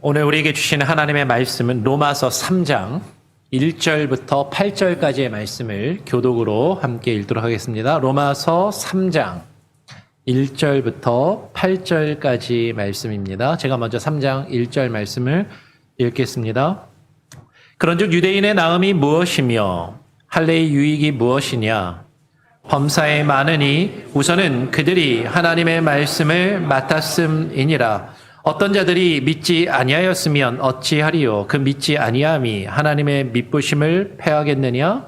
오늘 우리에게 주시는 하나님의 말씀은 로마서 3장 1절부터 8절까지의 말씀을 교독으로 함께 읽도록 하겠습니다. 로마서 3장 1절부터 8절까지 말씀입니다. 제가 먼저 3장 1절 말씀을 읽겠습니다. 그런즉 유대인의 나음이 무엇이며 할례의 유익이 무엇이냐? 범사에 많으니 우선은 그들이 하나님의 말씀을 맡았음이니라. 어떤 자들이 믿지 아니하였으면 어찌하리요? 그 믿지 아니함이 하나님의 믿부심을 패하겠느냐?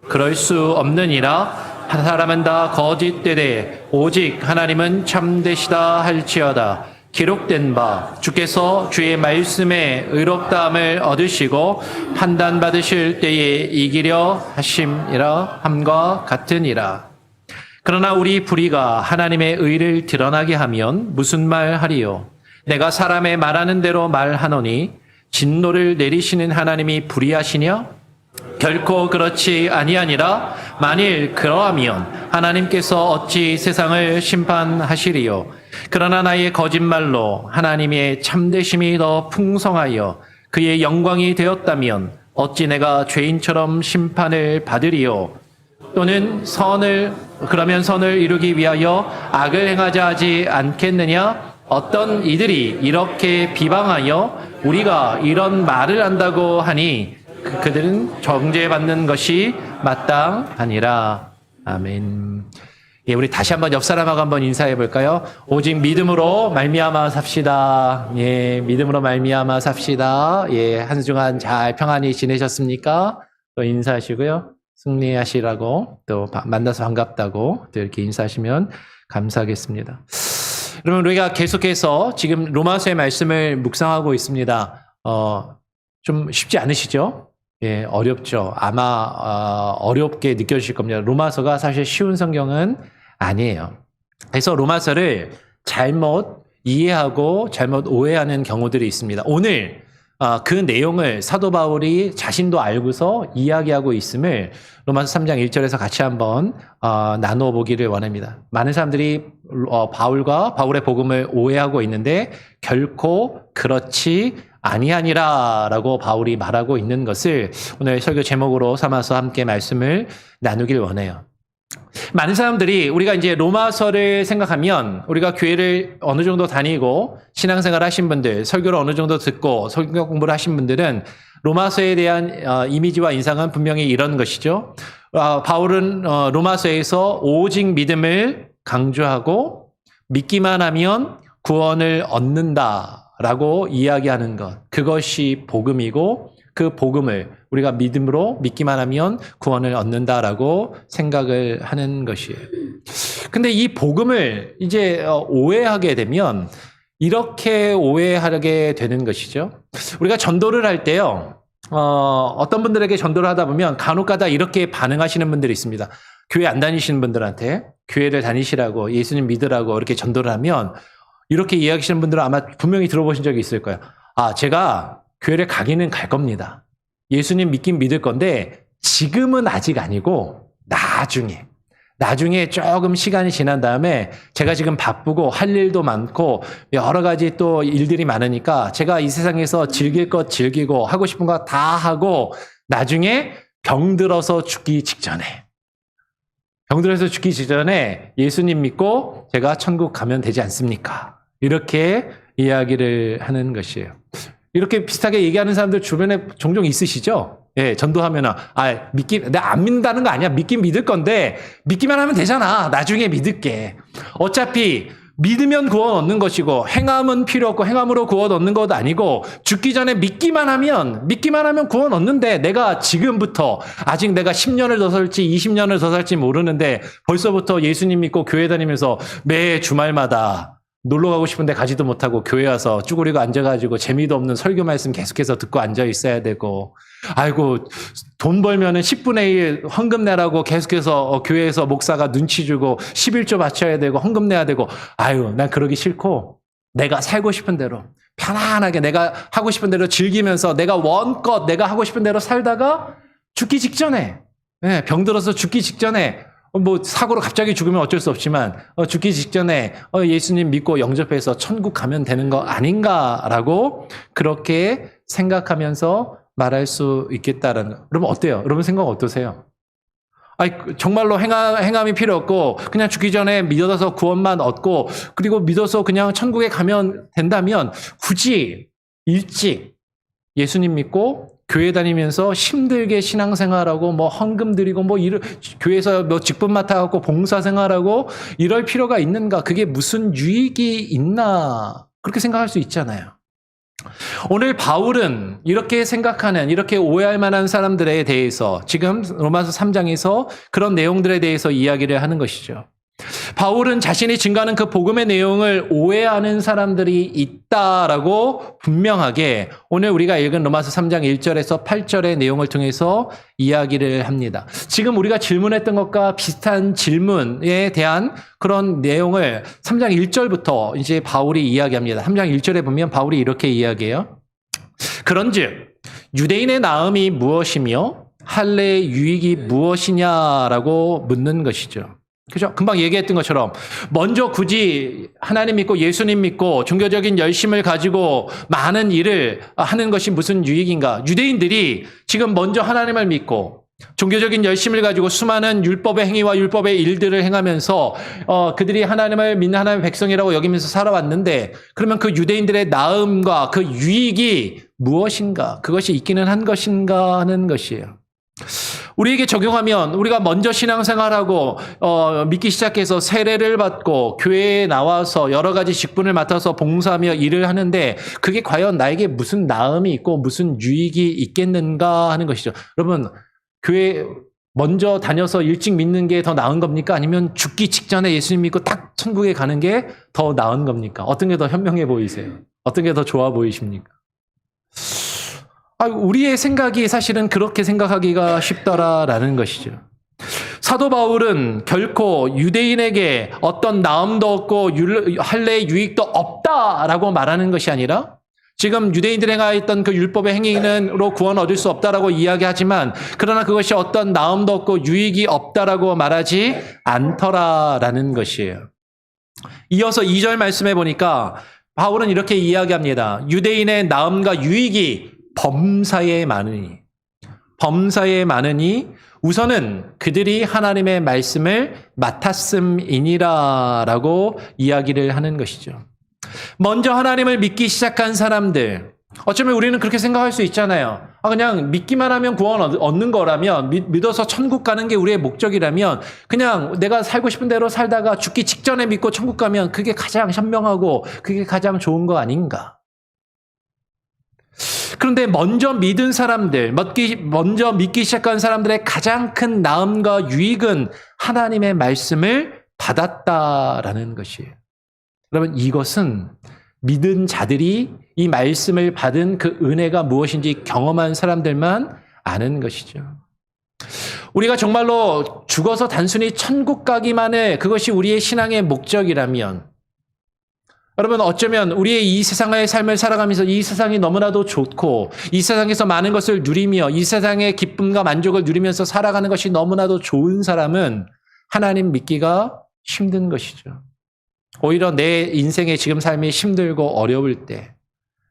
그럴 수 없느니라. 한 사람은 다 거짓되되 오직 하나님은 참되시다 할지어다. 기록된 바 주께서 주의 말씀에 의롭다함을 얻으시고 판단받으실 때에 이기려 하심이라 함과 같으니라. 그러나 우리 불의가 하나님의 의를 드러나게 하면 무슨 말 하리요? 내가 사람의 말하는 대로 말하노니 진노를 내리시는 하나님이 불의하시냐? 결코 그렇지 아니하니라. 만일 그러하면 하나님께서 어찌 세상을 심판하시리요? 그러나 나의 거짓말로 하나님의 참되심이 더 풍성하여 그의 영광이 되었다면 어찌 내가 죄인처럼 심판을 받으리요? 또는 그러면 선을 이루기 위하여 악을 행하자 하지 않겠느냐? 어떤 이들이 이렇게 비방하여 우리가 이런 말을 한다고 하니 그들은 정죄받는 것이 마땅하니라. 아멘. 예, 우리 다시 한번 옆 사람하고 한번 인사해 볼까요? 오직 믿음으로 말미암아 삽시다. 예, 믿음으로 말미암아 삽시다. 예, 한 주간 잘 평안히 지내셨습니까? 또 인사하시고요. 승리하시라고 또 만나서 반갑다고 또 이렇게 인사하시면 감사하겠습니다. 여러분, 우리가 계속해서 지금 로마서의 말씀을 묵상하고 있습니다. 좀 쉽지 않으시죠? 예, 어렵죠. 아마 어렵게 느껴지실 겁니다. 로마서가 사실 쉬운 성경은 아니에요. 그래서 로마서를 잘못 이해하고 잘못 오해하는 경우들이 있습니다. 오늘 그 내용을 사도 바울이 자신도 알고서 이야기하고 있음을 로마서 3장 1절에서 같이 한번 나눠보기를 원합니다. 많은 사람들이 바울과 바울의 복음을 오해하고 있는데 결코 그렇지 아니하니라라고 바울이 말하고 있는 것을 오늘 설교 제목으로 삼아서 함께 말씀을 나누길 원해요. 많은 사람들이 우리가 이제 로마서를 생각하면 우리가 교회를 어느 정도 다니고 신앙생활 하신 분들, 설교를 어느 정도 듣고 성경 공부를 하신 분들은 로마서에 대한 이미지와 인상은 분명히 이런 것이죠. 바울은 로마서에서 오직 믿음을 강조하고 믿기만 하면 구원을 얻는다라고 이야기하는 것. 그것이 복음이고 그 복음을 우리가 믿음으로 믿기만 하면 구원을 얻는다라고 생각을 하는 것이에요. 근데 이 복음을 이제 오해하게 되면 이렇게 오해하게 되는 것이죠. 우리가 전도를 할 때요, 어떤 분들에게 전도를 하다 보면 간혹가다 이렇게 반응하시는 분들이 있습니다. 교회 안 다니시는 분들한테 교회를 다니시라고 예수님 믿으라고 이렇게 전도를 하면 이렇게 이야기하시는 분들은 아마 분명히 들어보신 적이 있을 거예요. 제가 교회를 가기는 갈 겁니다. 예수님 믿긴 믿을 건데 지금은 아직 아니고 나중에 조금 시간이 지난 다음에 제가 지금 바쁘고 할 일도 많고 여러 가지 또 일들이 많으니까 제가 이 세상에서 즐길 것 즐기고 하고 싶은 거 다 하고 나중에 병들어서 죽기 직전에 예수님 믿고 제가 천국 가면 되지 않습니까? 이렇게 이야기를 하는 것이에요. 이렇게 비슷하게 얘기하는 사람들 주변에 종종 있으시죠? 예, 전도하면은, 내가 안 믿는다는 거 아니야. 믿긴 믿을 건데, 믿기만 하면 되잖아. 나중에 믿을게. 어차피, 믿으면 구원 얻는 것이고, 행함은 필요 없고, 행함으로 구원 얻는 것도 아니고, 죽기 전에 믿기만 하면 구원 얻는데, 내가 지금부터, 아직 내가 10년을 더 살지, 20년을 더 살지 모르는데, 벌써부터 예수님 믿고 교회 다니면서 매 주말마다, 놀러 가고 싶은데 가지도 못하고 교회 와서 쭈그리고 앉아가지고 재미도 없는 설교 말씀 계속해서 듣고 앉아 있어야 되고, 아이고, 돈 벌면은 10분의 1 헌금 내라고 계속해서 교회에서 목사가 눈치 주고 11조 바쳐야 되고 헌금 내야 되고, 난 그러기 싫고, 내가 살고 싶은 대로, 편안하게 내가 하고 싶은 대로 즐기면서 내가 원껏 내가 하고 싶은 대로 살다가 죽기 직전에, 병들어서 죽기 직전에, 뭐 사고로 갑자기 죽으면 어쩔 수 없지만 죽기 직전에 예수님 믿고 영접해서 천국 가면 되는 거 아닌가라고 그렇게 생각하면서 말할 수 있겠다라는 거. 여러분 어때요? 여러분 생각 어떠세요? 아니, 정말로 행함이 필요 없고 그냥 죽기 전에 믿어서 구원만 얻고 그리고 믿어서 그냥 천국에 가면 된다면 굳이 일찍 예수님 믿고 교회 다니면서 힘들게 신앙생활하고 뭐 헌금 드리고 뭐 교회에서 뭐 직분 맡아갖고 봉사생활하고 이럴 필요가 있는가? 그게 무슨 유익이 있나? 그렇게 생각할 수 있잖아요. 오늘 바울은 이렇게 생각하는, 이렇게 오해할 만한 사람들에 대해서 지금 로마서 3장에서 그런 내용들에 대해서 이야기를 하는 것이죠. 바울은 자신이 증거하는 그 복음의 내용을 오해하는 사람들이 있다라고 분명하게 오늘 우리가 읽은 로마서 3장 1절에서 8절의 내용을 통해서 이야기를 합니다. 지금 우리가 질문했던 것과 비슷한 질문에 대한 그런 내용을 3장 1절부터 이제 바울이 이야기합니다. 3장 1절에 보면 바울이 이렇게 이야기해요. 그런즉 유대인의 나음이 무엇이며 할례의 유익이 무엇이냐라고 묻는 것이죠. 그죠? 금방 얘기했던 것처럼 먼저 굳이 하나님 믿고 예수님 믿고 종교적인 열심을 가지고 많은 일을 하는 것이 무슨 유익인가? 유대인들이 지금 먼저 하나님을 믿고 종교적인 열심을 가지고 수많은 율법의 행위와 율법의 일들을 행하면서 그들이 하나님을 믿는 하나님의 백성이라고 여기면서 살아왔는데 그러면 그 유대인들의 나음과 그 유익이 무엇인가? 그것이 있기는 한 것인가 하는 것이에요. 우리에게 적용하면 우리가 먼저 신앙생활하고 믿기 시작해서 세례를 받고 교회에 나와서 여러 가지 직분을 맡아서 봉사하며 일을 하는데 그게 과연 나에게 무슨 나음이 있고 무슨 유익이 있겠는가 하는 것이죠. 여러분 교회 먼저 다녀서 일찍 믿는 게 더 나은 겁니까? 아니면 죽기 직전에 예수님 믿고 딱 천국에 가는 게 더 나은 겁니까? 어떤 게 더 현명해 보이세요? 어떤 게 더 좋아 보이십니까? 우리의 생각이 사실은 그렇게 생각하기가 쉽더라라는 것이죠. 사도 바울은 결코 유대인에게 어떤 나음도 없고 할례의 유익도 없다라고 말하는 것이 아니라 지금 유대인들이 행하였던 그 율법의 행위로 구원 얻을 수 없다라고 이야기하지만 그러나 그것이 어떤 나음도 없고 유익이 없다라고 말하지 않더라라는 것이에요. 이어서 2절 말씀해 보니까 바울은 이렇게 이야기합니다. 유대인의 나음과 유익이 범사에 많으니 우선은 그들이 하나님의 말씀을 맡았음이니라라고 이야기를 하는 것이죠. 먼저 하나님을 믿기 시작한 사람들, 어쩌면 우리는 그렇게 생각할 수 있잖아요. 그냥 믿기만 하면 구원 얻는 거라면, 믿어서 천국 가는 게 우리의 목적이라면 그냥 내가 살고 싶은 대로 살다가 죽기 직전에 믿고 천국 가면 그게 가장 현명하고 그게 가장 좋은 거 아닌가? 그런데 먼저 믿은 사람들, 먼저 믿기 시작한 사람들의 가장 큰 나음과 유익은 하나님의 말씀을 받았다라는 것이에요. 여러분, 이것은 믿은 자들이 이 말씀을 받은 그 은혜가 무엇인지 경험한 사람들만 아는 것이죠. 우리가 정말로 죽어서 단순히 천국 가기만을 그것이 우리의 신앙의 목적이라면 여러분 어쩌면 우리의 이 세상의 삶을 살아가면서 이 세상이 너무나도 좋고 이 세상에서 많은 것을 누리며 이 세상의 기쁨과 만족을 누리면서 살아가는 것이 너무나도 좋은 사람은 하나님 믿기가 힘든 것이죠. 오히려 내 인생의 지금 삶이 힘들고 어려울 때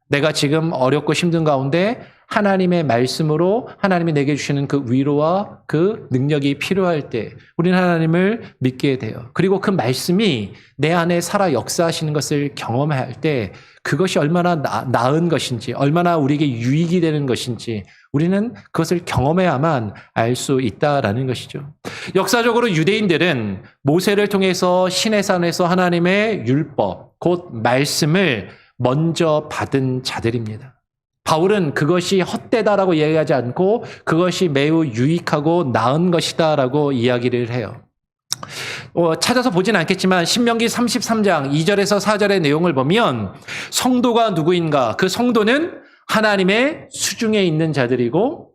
내가 지금 어렵고 힘든 가운데 하나님의 말씀으로 하나님이 내게 주시는 그 위로와 그 능력이 필요할 때 우리는 하나님을 믿게 돼요. 그리고 그 말씀이 내 안에 살아 역사하시는 것을 경험할 때 그것이 얼마나 나은 것인지 얼마나 우리에게 유익이 되는 것인지 우리는 그것을 경험해야만 알 수 있다라는 것이죠. 역사적으로 유대인들은 모세를 통해서 시내산에서 하나님의 율법, 곧 말씀을 먼저 받은 자들입니다. 바울은 그것이 헛되다라고 이야기하지 않고 그것이 매우 유익하고 나은 것이다라고 이야기를 해요. 찾아서 보진 않겠지만 신명기 33장 2절에서 4절의 내용을 보면 성도가 누구인가? 그 성도는 하나님의 수중에 있는 자들이고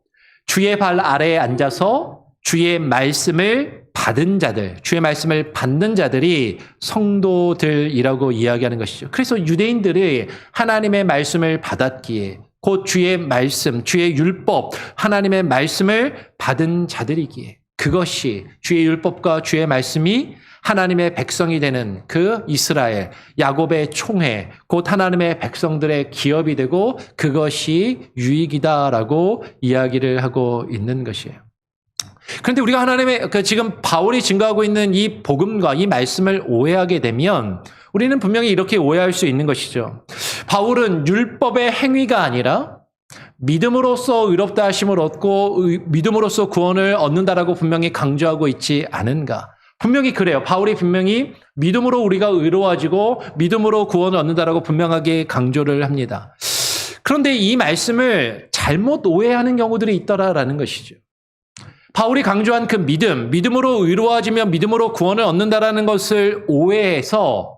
주의 발 아래에 앉아서 주의 말씀을 받은 자들, 주의 말씀을 받는 자들이 성도들이라고 이야기하는 것이죠. 그래서 유대인들이 하나님의 말씀을 받았기에 곧 주의 말씀, 주의 율법, 하나님의 말씀을 받은 자들이기에 그것이 주의 율법과 주의 말씀이 하나님의 백성이 되는 그 이스라엘, 야곱의 총회, 곧 하나님의 백성들의 기업이 되고 그것이 유익이다라고 이야기를 하고 있는 것이에요. 그런데 우리가 하나님의 지금 바울이 증거하고 있는 이 복음과 이 말씀을 오해하게 되면 우리는 분명히 이렇게 오해할 수 있는 것이죠. 바울은 율법의 행위가 아니라 믿음으로써 의롭다 하심을 얻고 믿음으로써 구원을 얻는다라고 분명히 강조하고 있지 않은가? 분명히 그래요. 바울이 분명히 믿음으로 우리가 의로워지고 믿음으로 구원을 얻는다라고 분명하게 강조를 합니다. 그런데 이 말씀을 잘못 오해하는 경우들이 있더라라는 것이죠. 바울이 강조한 그 믿음으로 의로워지며 믿음으로 구원을 얻는다라는 것을 오해해서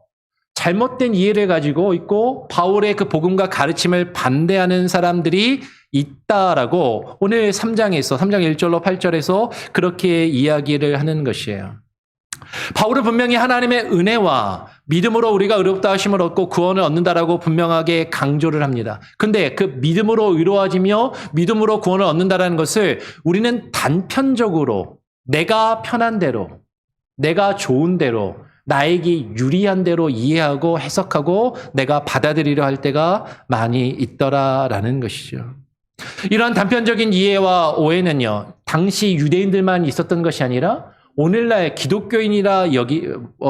잘못된 이해를 가지고 있고 바울의 그 복음과 가르침을 반대하는 사람들이 있다라고 오늘 3장 1절로 8절에서 그렇게 이야기를 하는 것이에요. 바울은 분명히 하나님의 은혜와 믿음으로 우리가 의롭다 하심을 얻고 구원을 얻는다라고 분명하게 강조를 합니다. 근데 그 믿음으로 의로워지며 믿음으로 구원을 얻는다라는 것을 우리는 단편적으로 내가 편한 대로, 내가 좋은 대로, 나에게 유리한 대로 이해하고 해석하고 내가 받아들이려 할 때가 많이 있더라라는 것이죠. 이러한 단편적인 이해와 오해는요, 당시 유대인들만 있었던 것이 아니라 오늘날 기독교인이라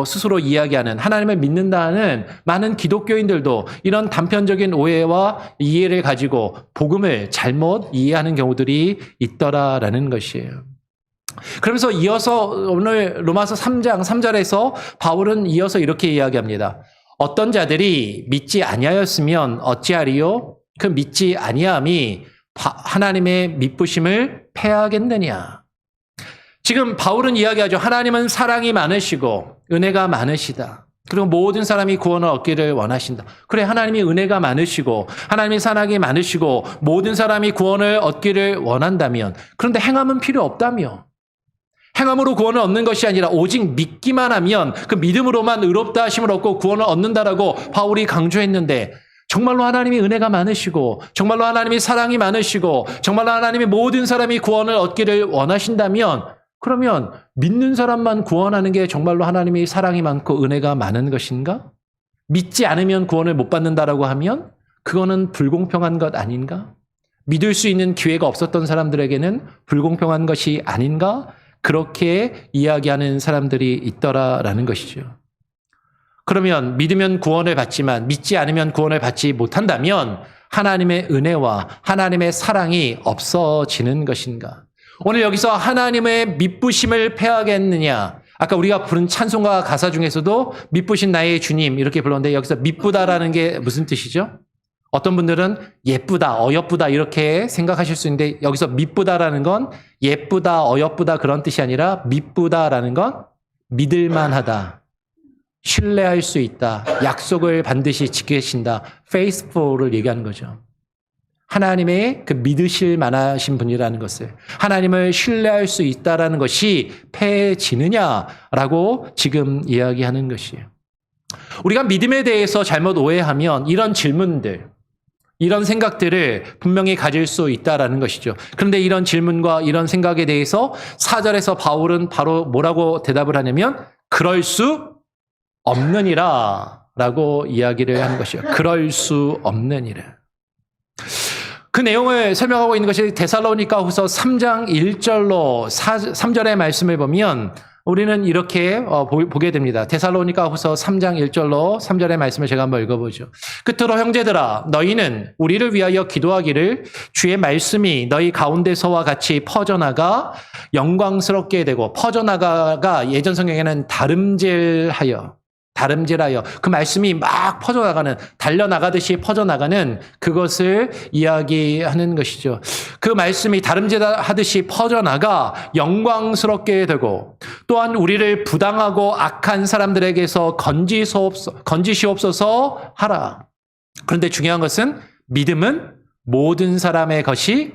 스스로 이야기하는 하나님을 믿는다는 많은 기독교인들도 이런 단편적인 오해와 이해를 가지고 복음을 잘못 이해하는 경우들이 있더라라는 것이에요. 그러면서 이어서 오늘 로마서 3장 3절에서 바울은 이어서 이렇게 이야기합니다. 어떤 자들이 믿지 아니하였으면 어찌하리요? 그 믿지 아니함이 하나님의 미쁘심을 패하겠느냐? 지금 바울은 이야기하죠. 하나님은 사랑이 많으시고 은혜가 많으시다. 그리고 모든 사람이 구원을 얻기를 원하신다. 그래, 하나님이 은혜가 많으시고 하나님이 사랑이 많으시고 모든 사람이 구원을 얻기를 원한다면, 그런데 행함은 필요 없다며, 행함으로 구원을 얻는 것이 아니라 오직 믿기만 하면 그 믿음으로만 의롭다 하심을 얻고 구원을 얻는다라고 바울이 강조했는데, 정말로 하나님이 은혜가 많으시고 정말로 하나님이 사랑이 많으시고 정말로 하나님이 모든 사람이 구원을 얻기를 원하신다면, 그러면 믿는 사람만 구원하는 게 정말로 하나님이 사랑이 많고 은혜가 많은 것인가? 믿지 않으면 구원을 못 받는다라고 하면 그거는 불공평한 것 아닌가? 믿을 수 있는 기회가 없었던 사람들에게는 불공평한 것이 아닌가? 그렇게 이야기하는 사람들이 있더라라는 것이죠. 그러면 믿으면 구원을 받지만 믿지 않으면 구원을 받지 못한다면 하나님의 은혜와 하나님의 사랑이 없어지는 것인가? 오늘 여기서 하나님의 미쁘심을 패하겠느냐? 아까 우리가 부른 찬송가 가사 중에서도 미쁘신 나의 주님 이렇게 불렀는데, 여기서 미쁘다라는 게 무슨 뜻이죠? 어떤 분들은 예쁘다, 어여쁘다 이렇게 생각하실 수 있는데, 여기서 미쁘다라는 건 예쁘다, 어여쁘다 그런 뜻이 아니라 미쁘다라는 건 믿을만하다, 신뢰할 수 있다, 약속을 반드시 지키신다, faithful을 얘기하는 거죠. 하나님의 그 믿으실 만하신 분이라는 것을, 하나님을 신뢰할 수 있다라는 것이 패해지느냐라고 지금 이야기하는 것이에요. 우리가 믿음에 대해서 잘못 오해하면 이런 질문들, 이런 생각들을 분명히 가질 수 있다라는 것이죠. 그런데 이런 질문과 이런 생각에 대해서 4절에서 바울은 바로 뭐라고 대답을 하냐면 그럴 수 없느니라 라고 이야기를 하는 것이에요. 그럴 수 없느니라. 그 내용을 설명하고 있는 것이 데살로니가 후서 3장 1절로 3절의 말씀을 보면 우리는 이렇게 보게 됩니다. 데살로니가 후서 3장 1절로 3절의 말씀을 제가 한번 읽어보죠. 끝으로 형제들아, 너희는 우리를 위하여 기도하기를 주의 말씀이 너희 가운데서와 같이 퍼져나가 영광스럽게 되고, 퍼져나가가 예전 성경에는 다름질하여 그 말씀이 막 퍼져나가는, 달려나가듯이 퍼져나가는 그것을 이야기하는 것이죠. 그 말씀이 다름질하듯이 퍼져나가 영광스럽게 되고, 또한 우리를 부당하고 악한 사람들에게서 건지시옵소서 하라. 그런데 중요한 것은 믿음은 모든 사람의 것이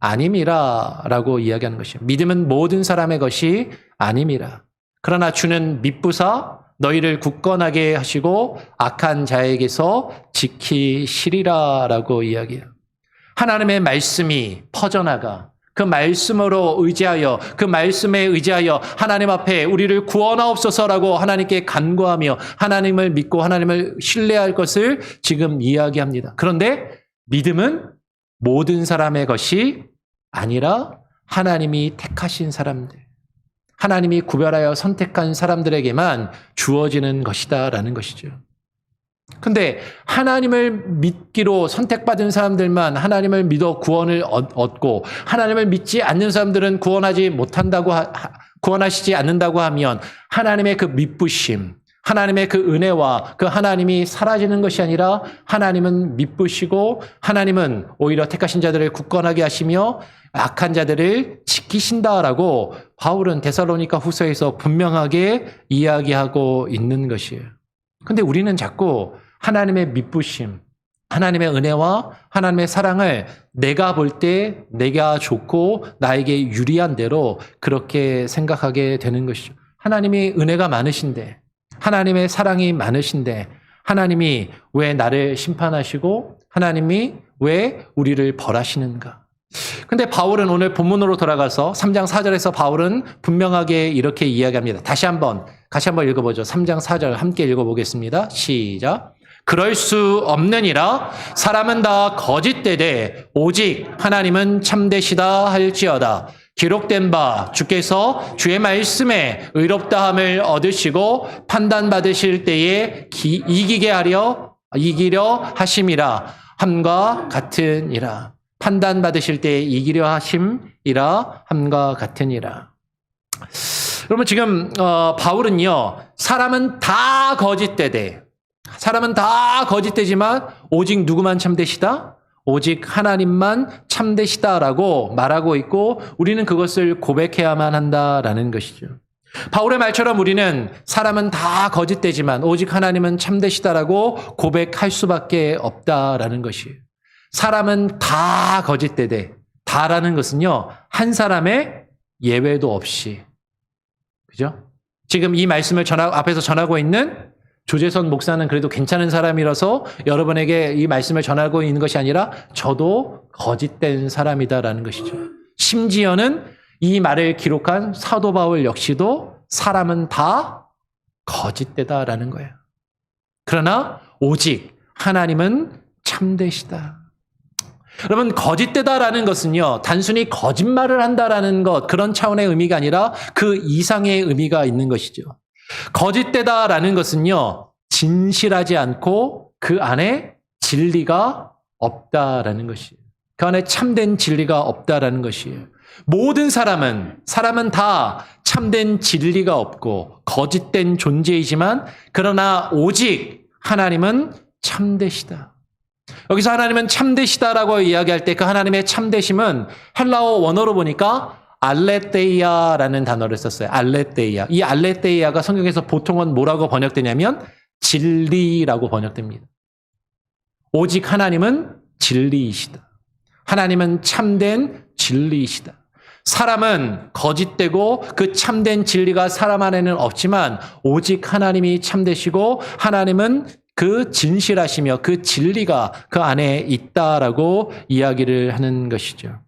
아님이라 라고 이야기하는 것이에요. 믿음은 모든 사람의 것이 아님이라. 그러나 주는 미쁘사 너희를 굳건하게 하시고 악한 자에게서 지키시리라 라고 이야기해요. 하나님의 말씀이 퍼져나가 그 말씀으로 의지하여 그 말씀에 의지하여 하나님 앞에 우리를 구원하옵소서라고 하나님께 간구하며 하나님을 믿고 하나님을 신뢰할 것을 지금 이야기합니다. 그런데 믿음은 모든 사람의 것이 아니라 하나님이 택하신 사람들, 하나님이 구별하여 선택한 사람들에게만 주어지는 것이다라는 것이죠. 근데 하나님을 믿기로 선택받은 사람들만 하나님을 믿어 구원을 얻고 하나님을 믿지 않는 사람들은 구원하시지 않는다고 하면 하나님의 그 믿부심, 하나님의 그 은혜와 그 하나님이 사라지는 것이 아니라 하나님은 믿부시고 하나님은 오히려 택하신 자들을 굳건하게 하시며 악한 자들을 지키신다라고 바울은 데살로니가 후서에서 분명하게 이야기하고 있는 것이에요. 근데 우리는 자꾸 하나님의 믿부심, 하나님의 은혜와 하나님의 사랑을 내가 볼 때 내가 좋고 나에게 유리한 대로 그렇게 생각하게 되는 것이죠. 하나님이 은혜가 많으신데, 하나님의 사랑이 많으신데 하나님이 왜 나를 심판하시고 하나님이 왜 우리를 벌하시는가? 근데 바울은 오늘 본문으로 돌아가서 3장 4절에서 바울은 분명하게 이렇게 이야기합니다. 같이 한번 읽어보죠. 3장 4절 함께 읽어보겠습니다. 시작. 그럴 수 없느니라 사람은 다 거짓되되 오직 하나님은 참되시다 할지어다. 기록된 바 주께서 주의 말씀에 의롭다함을 얻으시고 판단받으실 때에 이기려 하심이라 함과 같으니라. 판단받으실 때에 이기려 하심이라 함과 같으니라. 여러분 지금 바울은요, 사람은 다 거짓되지만 오직 누구만 참되시다? 오직 하나님만 참되시다라고 말하고 있고 우리는 그것을 고백해야만 한다라는 것이죠. 바울의 말처럼 우리는 사람은 다 거짓되지만 오직 하나님은 참되시다라고 고백할 수밖에 없다라는 것이에요. 사람은 다 거짓되되, 다라는 것은요, 한 사람의 예외도 없이. 그죠? 지금 이 말씀을 앞에서 전하고 있는 조재선 목사는 그래도 괜찮은 사람이라서 여러분에게 이 말씀을 전하고 있는 것이 아니라 저도 거짓된 사람이다라는 것이죠. 심지어는 이 말을 기록한 사도 바울 역시도 사람은 다 거짓되다라는 거예요. 그러나 오직 하나님은 참되시다. 여러분, 거짓되다라는 것은요, 단순히 거짓말을 한다라는 것, 그런 차원의 의미가 아니라 그 이상의 의미가 있는 것이죠. 거짓되다라는 것은요, 진실하지 않고 그 안에 진리가 없다라는 것이에요. 그 안에 참된 진리가 없다라는 것이에요. 모든 사람은 다 참된 진리가 없고 거짓된 존재이지만 그러나 오직 하나님은 참되시다. 여기서 하나님은 참되시다라고 이야기할 때 그 하나님의 참되심은 헬라어 원어로 보니까 알레테이아라는 단어를 썼어요. 알레테이아. 이 알레테이아가 성경에서 보통은 뭐라고 번역되냐면 진리라고 번역됩니다. 오직 하나님은 진리이시다. 하나님은 참된 진리이시다. 사람은 거짓되고 그 참된 진리가 사람 안에는 없지만 오직 하나님이 참되시고 하나님은 그 진실하시며 그 진리가 그 안에 있다라고 이야기를 하는 것이죠.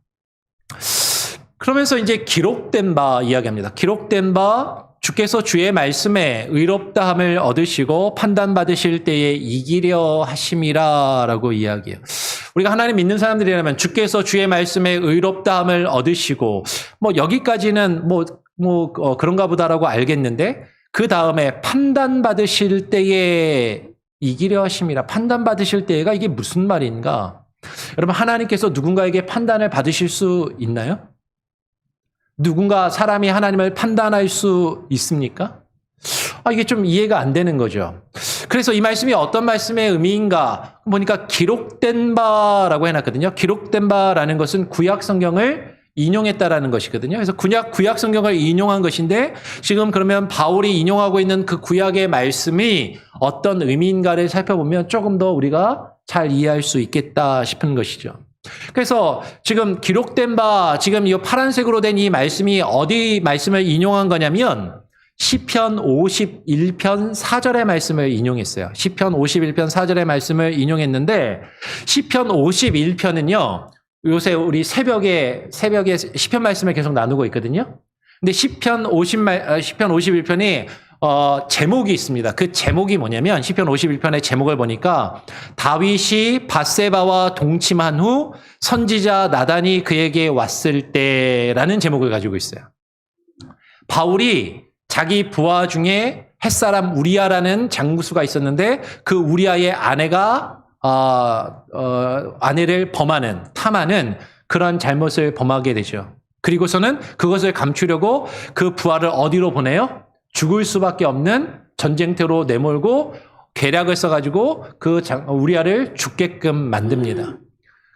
그러면서 이제 기록된 바 이야기합니다. 기록된 바 주께서 주의 말씀에 의롭다함을 얻으시고 판단받으실 때에 이기려 하심이라라고 이야기해요. 우리가 하나님 믿는 사람들이라면 주께서 주의 말씀에 의롭다함을 얻으시고 여기까지는 그런가 보다라고 알겠는데 그 다음에 판단받으실 때에 이기려 하심이라. 판단받으실 때가 이게 무슨 말인가? 여러분, 하나님께서 누군가에게 판단을 받으실 수 있나요? 누군가 사람이 하나님을 판단할 수 있습니까? 이게 좀 이해가 안 되는 거죠. 그래서 이 말씀이 어떤 말씀의 의미인가 보니까 기록된 바라고 해놨거든요. 기록된 바라는 것은 구약 성경을 인용했다라는 것이거든요. 그래서 구약 성경을 인용한 것인데 지금 그러면 바울이 인용하고 있는 그 구약의 말씀이 어떤 의미인가를 살펴보면 조금 더 우리가 잘 이해할 수 있겠다 싶은 것이죠. 그래서 지금 기록된 바, 지금 이 파란색으로 된 이 말씀이 어디 말씀을 인용한 거냐면 시편 51편 4절의 말씀을 인용했어요. 시편 51편 4절의 말씀을 인용했는데 시편 51편은요. 요새 우리 새벽에 시편 말씀을 계속 나누고 있거든요. 근데 시편 51편이 제목이 있습니다. 그 제목이 뭐냐면 시편 51편의 제목을 보니까 다윗이 밧세바와 동침한 후 선지자 나단이 그에게 왔을 때라는 제목을 가지고 있어요. 바울이 자기 부하 중에 햇사람 우리아라는 장수가 있었는데 그 우리아의 아내가 아내를 탐하는 그런 잘못을 범하게 되죠. 그리고서는 그것을 감추려고 그 부하를 어디로 보내요? 죽을 수밖에 없는 전쟁터로 내몰고 계략을 써가지고 그 우리아를 죽게끔 만듭니다.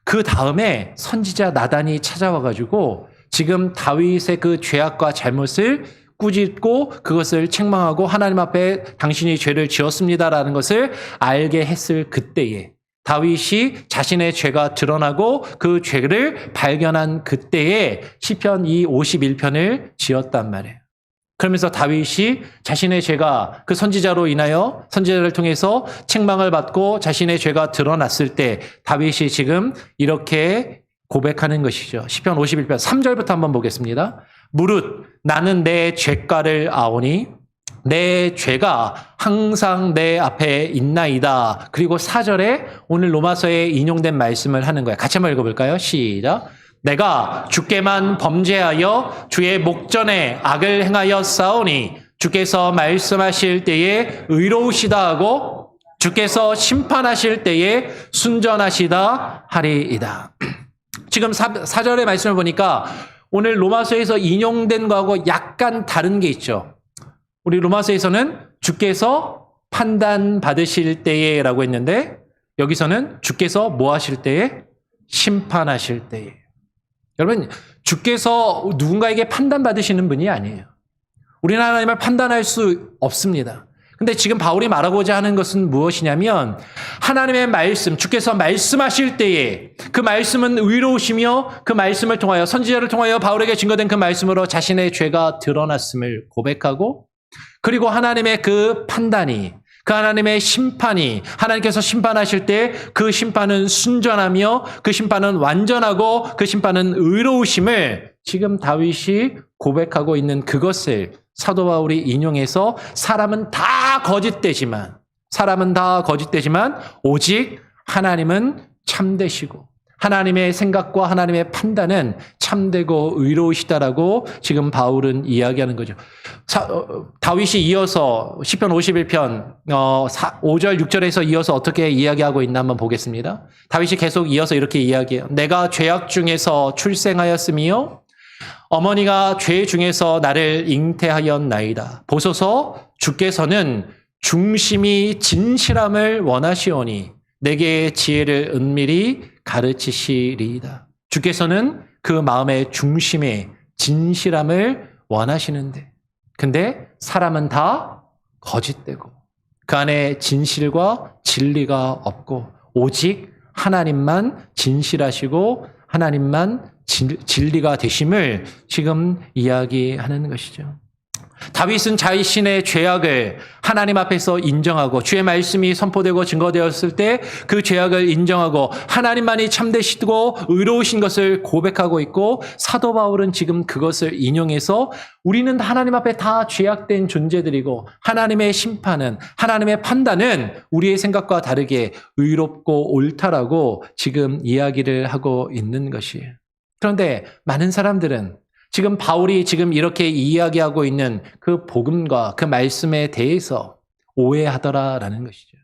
그 다음에 선지자 나단이 찾아와가지고 지금 다윗의 그 죄악과 잘못을 꾸짖고 그것을 책망하고 하나님 앞에 당신이 죄를 지었습니다라는 것을 알게 했을 그때에 다윗이 자신의 죄가 드러나고 그 죄를 발견한 그때에 시편 이 51편을 지었단 말이에요. 그러면서 다윗이 자신의 죄가 그 선지자로 인하여 선지자를 통해서 책망을 받고 자신의 죄가 드러났을 때 다윗이 지금 이렇게 고백하는 것이죠. 시편 51편 3절부터 한번 보겠습니다. 무릇 나는 내 죄가를 아오니 내 죄가 항상 내 앞에 있나이다. 그리고 4절에 오늘 로마서에 인용된 말씀을 하는 거예요. 같이 한번 읽어볼까요? 시작. 내가 주께만 범죄하여 주의 목전에 악을 행하여 싸우니 주께서 말씀하실 때에 의로우시다 하고 주께서 심판하실 때에 순전하시다 하리이다. 지금 4절의 말씀을 보니까 오늘 로마서에서 인용된 거하고 약간 다른 게 있죠. 우리 로마서에서는 주께서 판단받으실 때에 라고 했는데 여기서는 주께서 뭐 하실 때에? 심판하실 때에. 여러분, 주께서 누군가에게 판단받으시는 분이 아니에요. 우리는 하나님을 판단할 수 없습니다. 근데 지금 바울이 말하고자 하는 것은 무엇이냐면 하나님의 말씀, 주께서 말씀하실 때에 그 말씀은 의로우시며 그 말씀을 통하여 선지자를 통하여 바울에게 증거된 그 말씀으로 자신의 죄가 드러났음을 고백하고 그리고 하나님의 그 판단이 그 하나님의 심판이 하나님께서 심판하실 때 그 심판은 순전하며 그 심판은 완전하고 그 심판은 의로우심을 지금 다윗이 고백하고 있는 그것을 사도 바울이 인용해서 사람은 다 거짓되지만 오직 하나님은 참되시고 하나님의 생각과 하나님의 판단은 참되고 의로우시다라고 지금 바울은 이야기하는 거죠. 다윗이 이어서 시편 51편 5절 6절에서 이어서 어떻게 이야기하고 있나 한번 보겠습니다. 다윗이 계속 이어서 이렇게 이야기해요. 내가 죄악 중에서 출생하였으며 어머니가 죄 중에서 나를 잉태하였나이다. 보소서 주께서는 중심이 진실함을 원하시오니 내게 지혜를 은밀히 가르치시리이다. 주께서는 그 마음의 중심에 진실함을 원하시는데 근데 사람은 다 거짓되고 그 안에 진실과 진리가 없고 오직 하나님만 진실하시고 하나님만 진리가 되심을 지금 이야기하는 것이죠. 다윗은 자신의 죄악을 하나님 앞에서 인정하고 주의 말씀이 선포되고 증거되었을 때 그 죄악을 인정하고 하나님만이 참되시고 의로우신 것을 고백하고 있고 사도 바울은 지금 그것을 인용해서 우리는 하나님 앞에 다 죄악된 존재들이고 하나님의 심판은 하나님의 판단은 우리의 생각과 다르게 의롭고 옳다라고 지금 이야기를 하고 있는 것이에요. 그런데 많은 사람들은 지금 바울이 지금 이렇게 이야기하고 있는 그 복음과 그 말씀에 대해서 오해하더라라는 것이죠.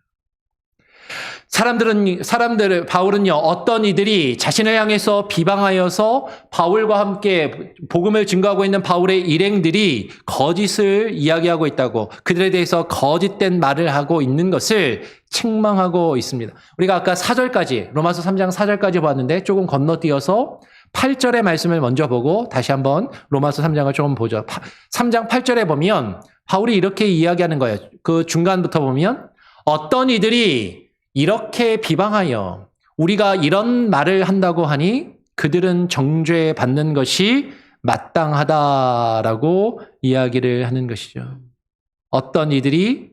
바울은요, 어떤 이들이 자신을 향해서 비방하여서 바울과 함께 복음을 증거하고 있는 바울의 일행들이 거짓을 이야기하고 있다고 그들에 대해서 거짓된 말을 하고 있는 것을 책망하고 있습니다. 우리가 아까 4절까지, 로마서 3장 4절까지 봤는데 조금 건너뛰어서 8절의 말씀을 먼저 보고 다시 한번 로마서 3장을 조금 보죠. 3장 8절에 보면 바울이 이렇게 이야기하는 거예요. 그 중간부터 보면 어떤 이들이 이렇게 비방하여 우리가 이런 말을 한다고 하니 그들은 정죄받는 것이 마땅하다라고 이야기를 하는 것이죠. 어떤 이들이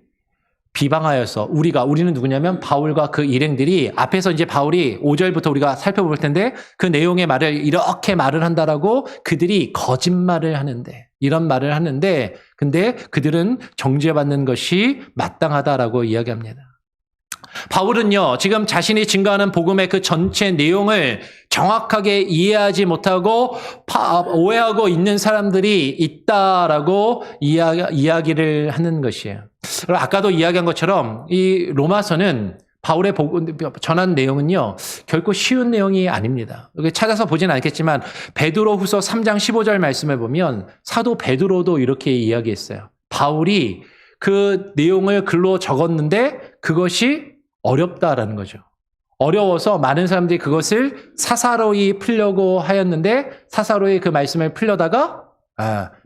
비방하여서 우리는 누구냐면 바울과 그 일행들이 앞에서 이제 바울이 5절부터 우리가 살펴볼 텐데 그 내용의 말을 이렇게 말을 한다라고 그들이 거짓말을 하는데 이런 말을 하는데 근데 그들은 정죄받는 것이 마땅하다라고 이야기합니다. 바울은요, 지금 자신이 증거하는 복음의 그 전체 내용을 정확하게 이해하지 못하고 오해하고 있는 사람들이 있다라고 이야기를 하는 것이에요. 아까도 이야기한 것처럼 이 로마서는 바울의 전한 내용은요, 결코 쉬운 내용이 아닙니다. 찾아서 보지는 않겠지만 베드로후서 3장 15절 말씀을 보면 사도 베드로도 이렇게 이야기했어요. 바울이 그 내용을 글로 적었는데 그것이 어렵다라는 거죠. 어려워서 많은 사람들이 그것을 사사로이 풀려고 하였는데 사사로이 그 말씀을 풀려다가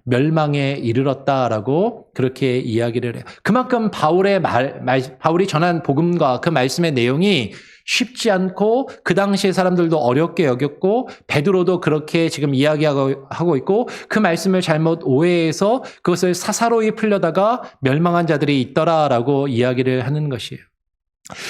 멸망에 이르렀다라고 그렇게 이야기를 해요. 그만큼 바울이 전한 복음과 그 말씀의 내용이 쉽지 않고 그 당시의 사람들도 어렵게 여겼고 베드로도 그렇게 지금 이야기하고 있고 그 말씀을 잘못 오해해서 그것을 사사로이 풀려다가 멸망한 자들이 있더라라고 이야기를 하는 것이에요.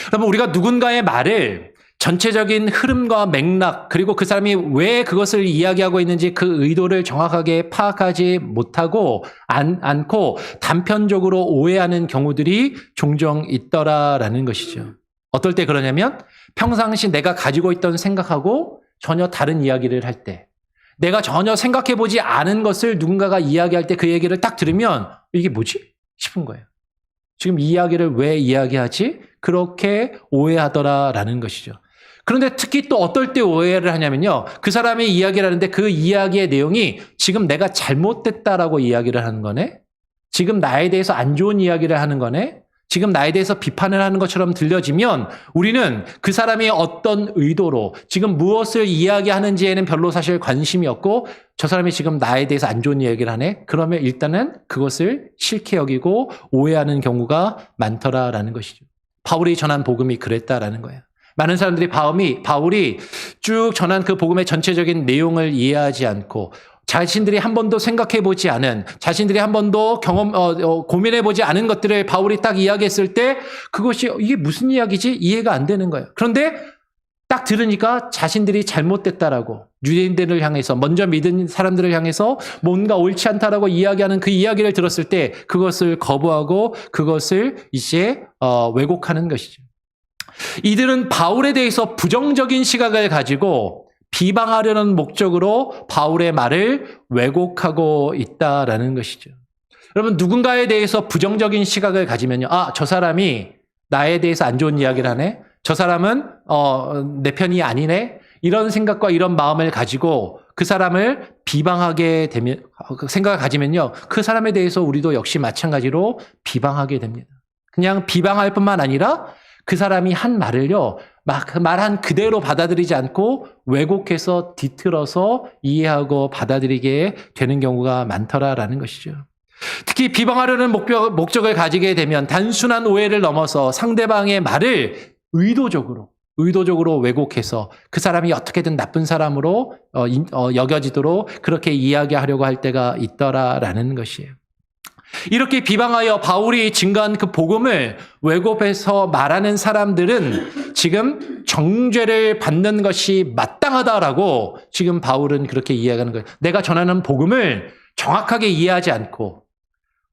그러면 우리가 누군가의 말을 전체적인 흐름과 맥락 그리고 그 사람이 왜 그것을 이야기하고 있는지 그 의도를 정확하게 파악하지 못하고 않고 단편적으로 오해하는 경우들이 종종 있더라라는 것이죠. 어떨 때 그러냐면 평상시 내가 가지고 있던 생각하고 전혀 다른 이야기를 할 때 내가 전혀 생각해보지 않은 것을 누군가가 이야기할 때 그 얘기를 딱 들으면 이게 뭐지? 싶은 거예요. 지금 이 이야기를 왜 이야기하지? 그렇게 오해하더라라는 것이죠. 그런데 특히 또 어떨 때 오해를 하냐면요. 그 사람이 이야기를 하는데 그 이야기의 내용이 지금 내가 잘못됐다라고 이야기를 하는 거네? 지금 나에 대해서 안 좋은 이야기를 하는 거네? 지금 나에 대해서 비판을 하는 것처럼 들려지면 우리는 그 사람이 어떤 의도로 지금 무엇을 이야기하는지에는 별로 사실 관심이 없고 저 사람이 지금 나에 대해서 안 좋은 이야기를 하네? 그러면 일단은 그것을 싫게 여기고 오해하는 경우가 많더라라는 것이죠. 바울이 전한 복음이 그랬다라는 거예요. 많은 사람들이 바울이 쭉 전한 그 복음의 전체적인 내용을 이해하지 않고 자신들이 한 번도 생각해보지 않은, 자신들이 한 번도 고민해보지 않은 것들을 바울이 딱 이야기했을 때 그것이 이게 무슨 이야기지? 이해가 안 되는 거예요. 그런데 딱 들으니까 자신들이 잘못됐다라고 유대인들을 향해서 먼저 믿은 사람들을 향해서 뭔가 옳지 않다라고 이야기하는 그 이야기를 들었을 때 그것을 거부하고 그것을 이제 왜곡하는 것이죠. 이들은 바울에 대해서 부정적인 시각을 가지고 비방하려는 목적으로 바울의 말을 왜곡하고 있다라는 것이죠. 여러분 누군가에 대해서 부정적인 시각을 가지면요. 저 사람이 나에 대해서 안 좋은 이야기를 하네. 저 사람은 내 편이 아니네. 이런 생각과 이런 마음을 가지고 그 사람을 비방하게 되면 생각을 가지면요. 그 사람에 대해서 우리도 역시 마찬가지로 비방하게 됩니다. 그냥 비방할 뿐만 아니라 그 사람이 한 말을요. 막 말한 그대로 받아들이지 않고 왜곡해서 뒤틀어서 이해하고 받아들이게 되는 경우가 많더라라는 것이죠. 특히 비방하려는 목적을 가지게 되면 단순한 오해를 넘어서 상대방의 말을 의도적으로 왜곡해서 그 사람이 어떻게든 나쁜 사람으로 여겨지도록 그렇게 이야기하려고 할 때가 있더라라는 것이에요. 이렇게 비방하여 바울이 증거한 그 복음을 왜곡해서 말하는 사람들은 지금 정죄를 받는 것이 마땅하다라고 지금 바울은 그렇게 이야기하는 거예요. 내가 전하는 복음을 정확하게 이해하지 않고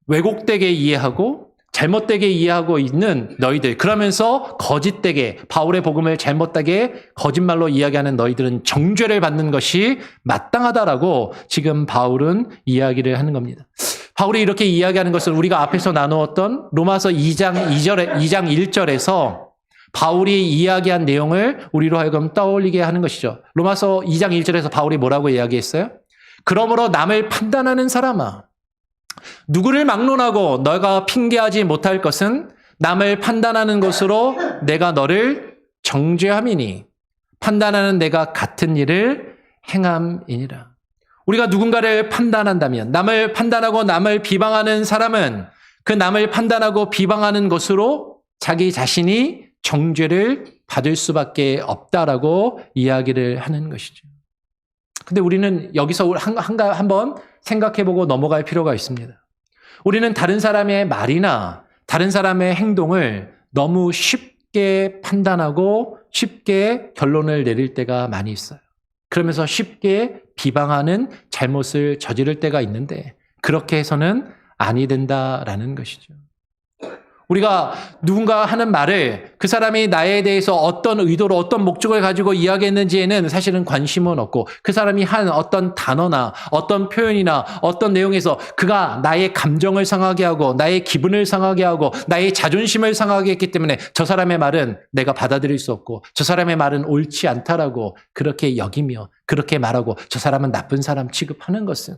왜곡되게 이해하고 잘못되게 이해하고 있는 너희들, 그러면서 거짓되게 바울의 복음을 잘못되게 거짓말로 이야기하는 너희들은 정죄를 받는 것이 마땅하다라고 지금 바울은 이야기를 하는 겁니다. 바울이 이렇게 이야기하는 것은 우리가 앞에서 나누었던 로마서 2장 1절에서 바울이 이야기한 내용을 우리로 하여금 떠올리게 하는 것이죠. 로마서 2장 1절에서 바울이 뭐라고 이야기했어요? 그러므로 남을 판단하는 사람아, 누구를 막론하고 너가 핑계하지 못할 것은 남을 판단하는 것으로 내가 너를 정죄함이니 판단하는 내가 같은 일을 행함이니라. 우리가 누군가를 판단한다면 남을 판단하고 남을 비방하는 사람은 그 남을 판단하고 비방하는 것으로 자기 자신이 정죄를 받을 수밖에 없다라고 이야기를 하는 것이죠. 근데 우리는 여기서 한번 생각해보고 넘어갈 필요가 있습니다. 우리는 다른 사람의 말이나 다른 사람의 행동을 너무 쉽게 판단하고 쉽게 결론을 내릴 때가 많이 있어요. 그러면서 쉽게 비방하는 잘못을 저지를 때가 있는데 그렇게 해서는 아니 된다라는 것이죠. 우리가 누군가 하는 말을 그 사람이 나에 대해서 어떤 의도로 어떤 목적을 가지고 이야기했는지에는 사실은 관심은 없고 그 사람이 한 어떤 단어나 어떤 표현이나 어떤 내용에서 그가 나의 감정을 상하게 하고 나의 기분을 상하게 하고 나의 자존심을 상하게 했기 때문에 저 사람의 말은 내가 받아들일 수 없고 저 사람의 말은 옳지 않다라고 그렇게 여기며 그렇게 말하고 저 사람은 나쁜 사람 취급하는 것은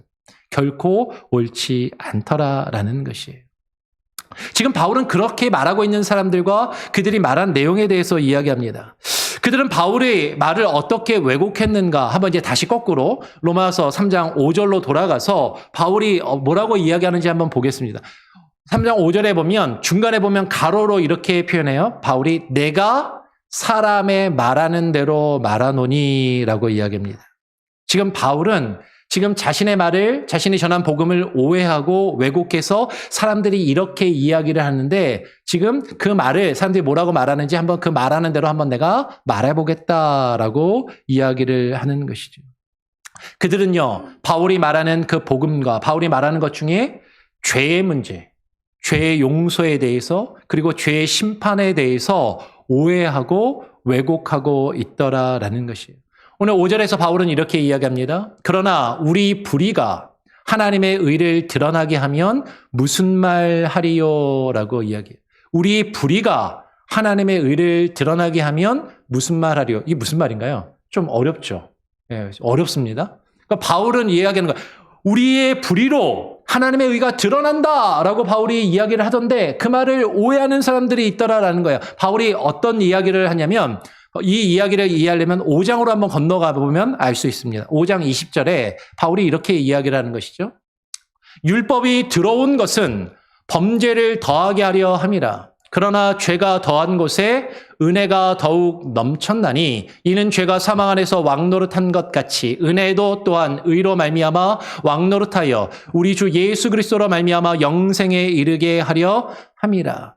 결코 옳지 않더라라는 것이에요. 지금 바울은 그렇게 말하고 있는 사람들과 그들이 말한 내용에 대해서 이야기합니다. 그들은 바울의 말을 어떻게 왜곡했는가 한번 이제 다시 거꾸로 로마서 3장 5절로 돌아가서 바울이 뭐라고 이야기하는지 한번 보겠습니다. 3장 5절에 보면 중간에 보면 가로로 이렇게 표현해요. 바울이 내가 사람의 말하는 대로 말하노니라고 이야기합니다. 지금 바울은 지금 자신의 말을 자신이 전한 복음을 오해하고 왜곡해서 사람들이 이렇게 이야기를 하는데 지금 그 말을 사람들이 뭐라고 말하는지 한번 그 말하는 대로 한번 내가 말해보겠다라고 이야기를 하는 것이죠. 그들은요, 바울이 말하는 그 복음과 바울이 말하는 것 중에 죄의 문제, 죄의 용서에 대해서 그리고 죄의 심판에 대해서 오해하고 왜곡하고 있더라라는 것이에요. 오늘 5절에서 바울은 이렇게 이야기합니다. 그러나 우리 불의가 하나님의 의를 드러나게 하면 무슨 말 하리요라고 이야기해요. 우리 불의가 하나님의 의를 드러나게 하면 무슨 말 하리요? 이게 무슨 말인가요? 좀 어렵죠. 네, 어렵습니다. 그러니까 바울은 이야기하는 거예요. 우리의 불의로 하나님의 의가 드러난다라고 바울이 이야기를 하던데 그 말을 오해하는 사람들이 있더라라는 거예요. 바울이 어떤 이야기를 하냐면 이 이야기를 이해하려면 5장으로 한번 건너가 보면 알 수 있습니다. 5장 20절에 바울이 이렇게 이야기를 하는 것이죠. 율법이 들어온 것은 범죄를 더하게 하려 함이라. 그러나 죄가 더한 곳에 은혜가 더욱 넘쳤나니 이는 죄가 사망 안에서 왕노릇한 것 같이 은혜도 또한 의로 말미암아 왕노릇하여 우리 주 예수 그리스도로 말미암아 영생에 이르게 하려 함이라.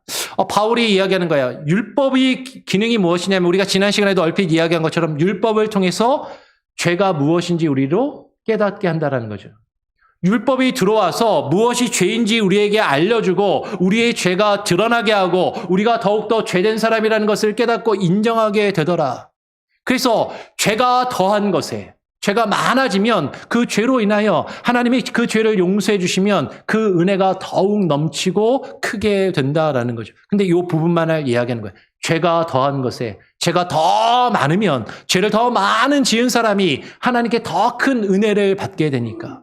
바울이 이야기하는 거예요. 율법의 기능이 무엇이냐면 우리가 지난 시간에도 얼핏 이야기한 것처럼 율법을 통해서 죄가 무엇인지 우리로 깨닫게 한다는 거죠. 율법이 들어와서 무엇이 죄인지 우리에게 알려주고 우리의 죄가 드러나게 하고 우리가 더욱더 죄된 사람이라는 것을 깨닫고 인정하게 되더라. 그래서 죄가 더한 것에 죄가 많아지면 그 죄로 인하여 하나님이 그 죄를 용서해 주시면 그 은혜가 더욱 넘치고 크게 된다라는 거죠. 근데 이 부분만을 이야기하는 거예요. 죄가 더한 것에 죄가 더 많으면 죄를 더 많은 지은 사람이 하나님께 더 큰 은혜를 받게 되니까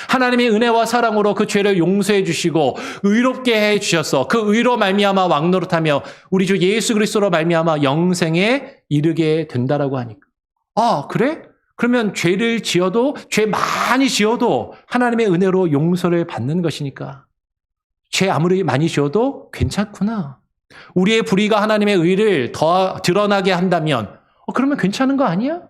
하나님의 은혜와 사랑으로 그 죄를 용서해 주시고 의롭게 해 주셔서 그 의로 말미암아 왕노릇하며 우리 주 예수 그리스도로 말미암아 영생에 이르게 된다라고 하니까 그래? 그러면 죄를 지어도 죄 많이 지어도 하나님의 은혜로 용서를 받는 것이니까 죄 아무리 많이 지어도 괜찮구나. 우리의 불의가 하나님의 의를 더 드러나게 한다면 그러면 괜찮은 거 아니야?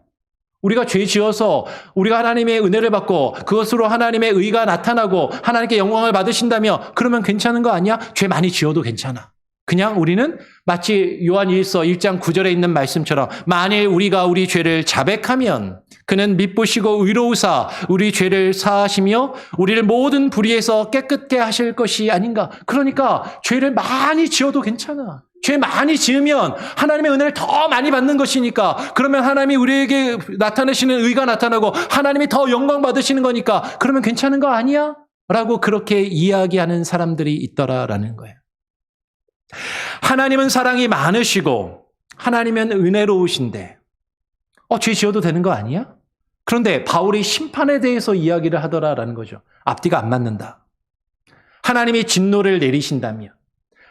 우리가 죄 지어서 우리가 하나님의 은혜를 받고 그것으로 하나님의 의가 나타나고 하나님께 영광을 받으신다면 그러면 괜찮은 거 아니야? 죄 많이 지어도 괜찮아. 그냥 우리는 마치 요한일서 1장 9절에 있는 말씀처럼 만일 우리가 우리 죄를 자백하면 그는 미쁘시고 의로우사 우리 죄를 사하시며 우리를 모든 불의에서 깨끗게 하실 것이 아닌가. 그러니까 죄를 많이 지어도 괜찮아. 죄 많이 지으면 하나님의 은혜를 더 많이 받는 것이니까 그러면 하나님이 우리에게 나타내시는 의가 나타나고 하나님이 더 영광 받으시는 거니까 그러면 괜찮은 거 아니야? 라고 그렇게 이야기하는 사람들이 있더라라는 거예요. 하나님은 사랑이 많으시고 하나님은 은혜로우신데 죄 지어도 되는 거 아니야? 그런데 바울이 심판에 대해서 이야기를 하더라라는 거죠. 앞뒤가 안 맞는다. 하나님이 진노를 내리신다면